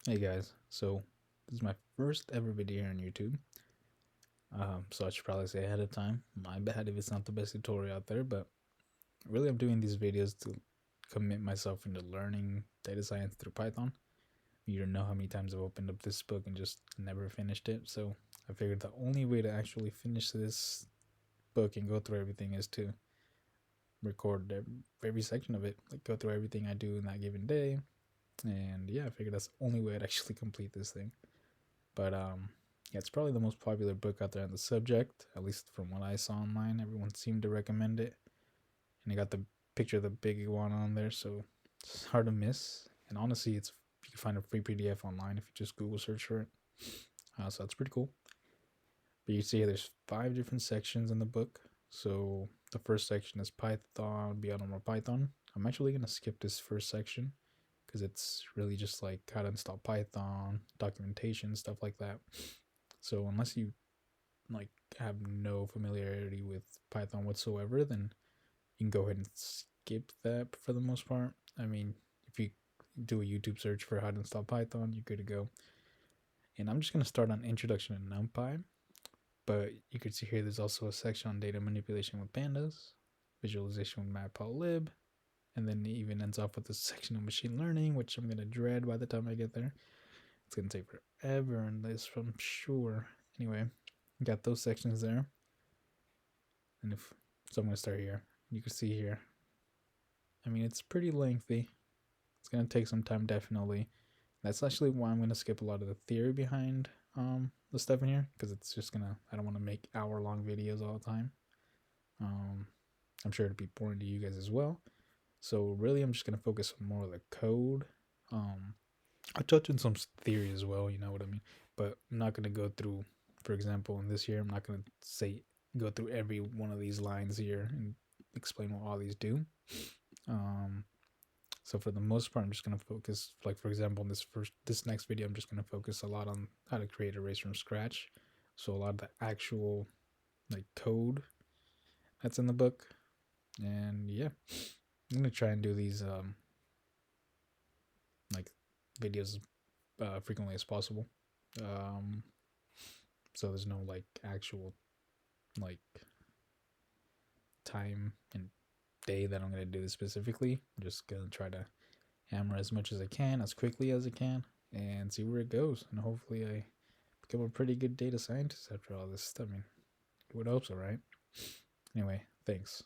Hey guys, so this is my first ever video here on YouTube. So I should probably say ahead of time, my bad if it's not the best tutorial out there, but really I'm doing these videos to commit myself into learning data science through Python. You don't know how many times I've opened up this book and just never finished it, so I figured the only way to actually finish this book and go through everything is to record every section of it, like go through everything I do in that given day, and yeah, I figured that's the only way I'd actually complete this thing. But yeah, it's probably the most popular book out there on the subject, at least from what I saw online. Everyone seemed to recommend it, and I got the picture of the big iguana on there, so it's hard to miss. And honestly, it's you can find a free PDF online if you just Google search for it. So that's pretty cool. But you see, there's 5 different sections in the book. So the first section is Python, beyond more Python. I'm actually gonna skip this first section because it's really just like how to install Python, documentation, stuff like that. So unless you like have no familiarity with Python whatsoever, then you can go ahead and skip that for the most part. I mean, if you do a YouTube search for how to install Python, you're good to go. And I'm just going to start on Introduction to NumPy, but you can see here there's also a section on data manipulation with pandas, visualization with matplotlib, and then it even ends off with a section of machine learning, which I'm going to dread by the time I get there. It's going to take forever in this, I'm sure. Anyway, got those sections there. And if so, I'm going to start here. You can see here. I mean, it's pretty lengthy. It's going to take some time, definitely. That's actually why I'm going to skip a lot of the theory behind the stuff in here, because it's just going to, I don't want to make hour-long videos all the time. I'm sure it'd be boring to you guys as well. So really, I'm just going to focus on more of the code. I'll touch on some theory as well, you know what I mean? But I'm not going to go through, for example, in this here, I'm not going to go through every one of these lines here and explain what all these do. Um, so for the most part, I'm just going to focus, like for example, in this next video, I'm just going to focus a lot on how to create arrays from scratch. So a lot of the actual like code that's in the book. And yeah, I'm going to try and do these like videos frequently as possible. Um, so there's no like actual like time and day that I'm gonna do this specifically. I'm just gonna try to hammer as much as I can, as quickly as I can, and see where it goes. And hopefully, I become a pretty good data scientist after all this. I mean, who would hope so, right? Anyway, thanks.